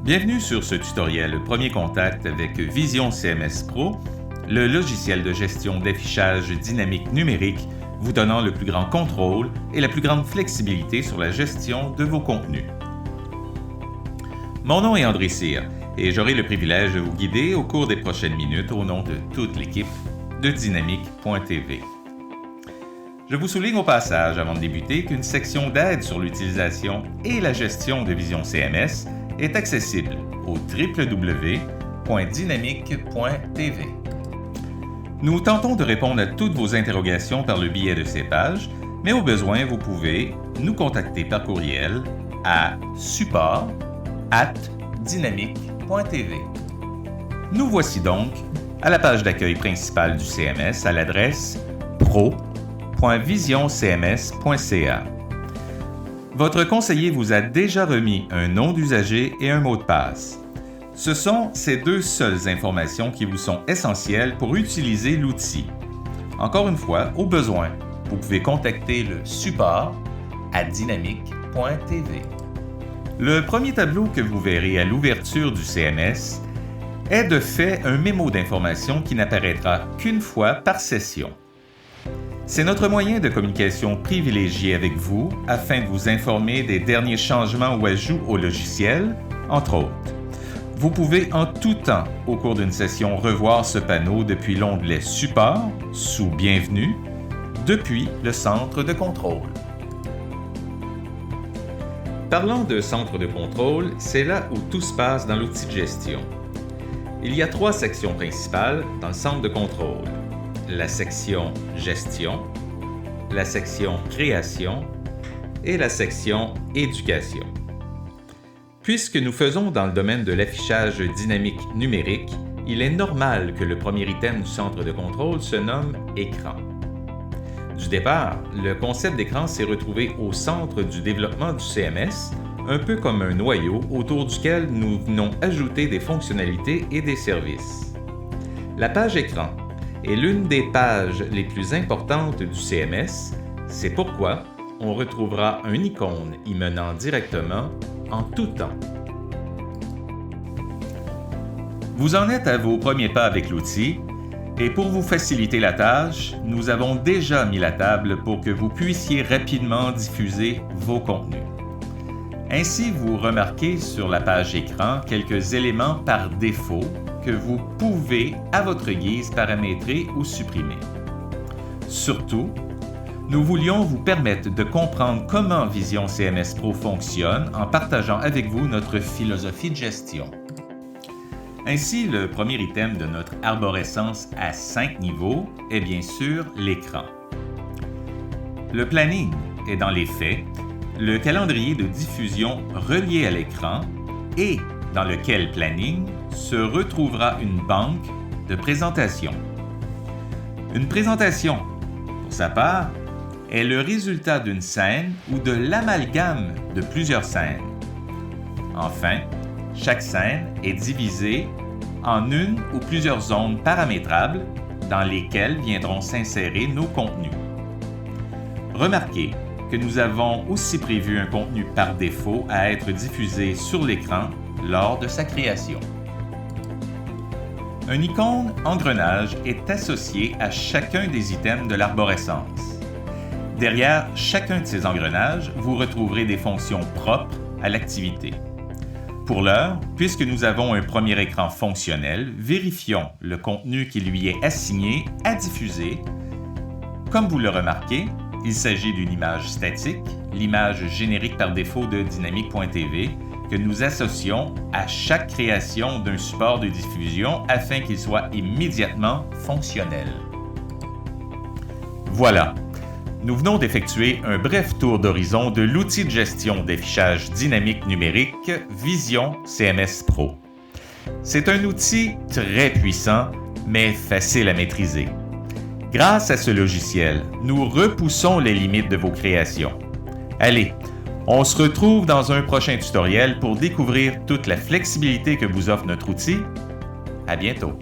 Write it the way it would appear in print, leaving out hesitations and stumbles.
Bienvenue sur ce tutoriel Premier contact avec Vision CMS Pro, le logiciel de gestion d'affichage dynamique numérique vous donnant le plus grand contrôle et la plus grande flexibilité sur la gestion de vos contenus. Mon nom est André Cyr et j'aurai le privilège de vous guider au cours des prochaines minutes au nom de toute l'équipe de Dynamique.tv. Je vous souligne au passage, avant de débuter, qu'une section d'aide sur l'utilisation et la gestion de Vision CMS est accessible au www.dynamique.tv. Nous tentons de répondre à toutes vos interrogations par le biais de ces pages, mais au besoin, vous pouvez nous contacter par courriel à support@dynamique.tv. Nous voici donc à la page d'accueil principale du CMS à l'adresse pro.visioncms.ca. Votre conseiller vous a déjà remis un nom d'usager et un mot de passe. Ce sont ces deux seules informations qui vous sont essentielles pour utiliser l'outil. Encore une fois, au besoin, vous pouvez contacter le support@dynamique.tv. Le premier tableau que vous verrez à l'ouverture du CMS est de fait un mémo d'information qui n'apparaîtra qu'une fois par session. C'est notre moyen de communication privilégié avec vous afin de vous informer des derniers changements ou ajouts au logiciel, entre autres. Vous pouvez en tout temps, au cours d'une session, revoir ce panneau depuis l'onglet Support, sous Bienvenue, depuis le centre de contrôle. Parlant de centre de contrôle, c'est là où tout se passe dans l'outil de gestion. Il y a 3 sections principales dans le centre de contrôle. La section Gestion, la section Création et la section Éducation. Puisque nous faisons dans le domaine de l'affichage dynamique numérique, il est normal que le premier item du centre de contrôle se nomme Écran. Du départ, le concept d'écran s'est retrouvé au centre du développement du CMS, un peu comme un noyau autour duquel nous venons ajouter des fonctionnalités et des services. La page Écran est l'une des pages les plus importantes du CMS, c'est pourquoi on retrouvera une icône y menant directement en tout temps. Vous en êtes à vos premiers pas avec l'outil, et pour vous faciliter la tâche, nous avons déjà mis la table pour que vous puissiez rapidement diffuser vos contenus. Ainsi, vous remarquez sur la page écran quelques éléments par défaut que vous pouvez, à votre guise, paramétrer ou supprimer. Surtout, nous voulions vous permettre de comprendre comment Vision CMS Pro fonctionne en partageant avec vous notre philosophie de gestion. Ainsi, le premier item de notre arborescence à 5 niveaux est bien sûr l'écran. Le planning est dans les faits le calendrier de diffusion relié à l'écran et dans lequel planning se retrouvera une banque de présentations. Une présentation, pour sa part, est le résultat d'une scène ou de l'amalgame de plusieurs scènes. Enfin, chaque scène est divisée en une ou plusieurs zones paramétrables dans lesquelles viendront s'insérer nos contenus. Remarquez que nous avons aussi prévu un contenu par défaut à être diffusé sur l'écran lors de sa création. Une icône engrenage est associée à chacun des items de l'arborescence. Derrière chacun de ces engrenages, vous retrouverez des fonctions propres à l'activité. Pour l'heure, puisque nous avons un premier écran fonctionnel, vérifions le contenu qui lui est assigné à diffuser. Comme vous le remarquez, il s'agit d'une image statique, l'image générique par défaut de Dynamique.tv, que nous associons à chaque création d'un support de diffusion afin qu'il soit immédiatement fonctionnel. Voilà, nous venons d'effectuer un bref tour d'horizon de l'outil de gestion d'affichage dynamique numérique Vision CMS Pro. C'est un outil très puissant, mais facile à maîtriser. Grâce à ce logiciel, nous repoussons les limites de vos créations. Allez, on se retrouve dans un prochain tutoriel pour découvrir toute la flexibilité que vous offre notre outil. À bientôt!